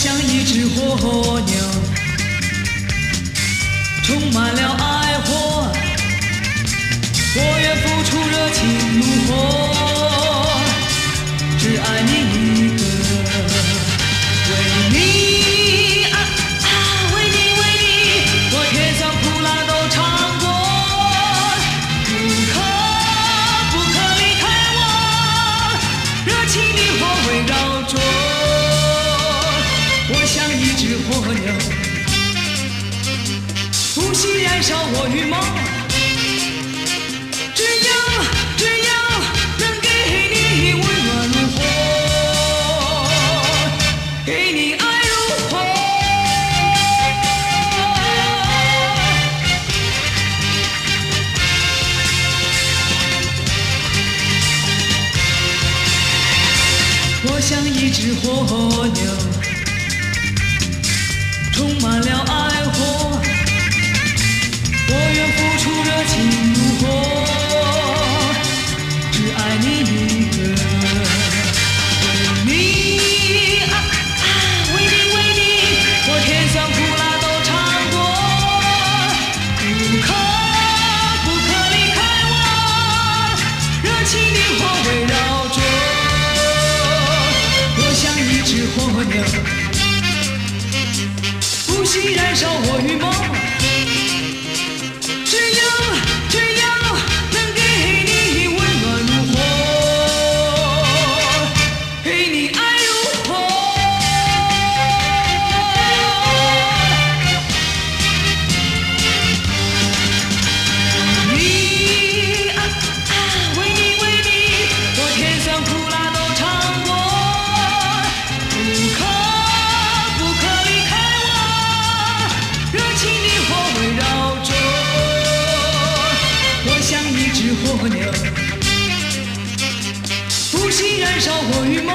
像一只火鸟，充满了爱火，我愿付出热情如火，只爱你一个。为你啊啊，为你为你，我甜酸苦辣都尝过，不可离开我，热情的火围绕着，我像一只火鸟，不惜燃烧我羽毛，只要能给你温暖如火，给你爱如火。我像一只火鸟，充满了爱火，我愿付出热情如火，只爱你一个。为你啊啊，为你为你，我甜酸苦辣都尝过，不可离开我，热情的火围绕着，我像一只火鸟，不惜燃烧我羽毛，只要能给你温暖如火，给你爱如火。你啊啊，为你为你，我甜酸苦辣都尝过，不可离开我，热情的火围绕着，我像一只火鸟，不惜燃烧我羽毛。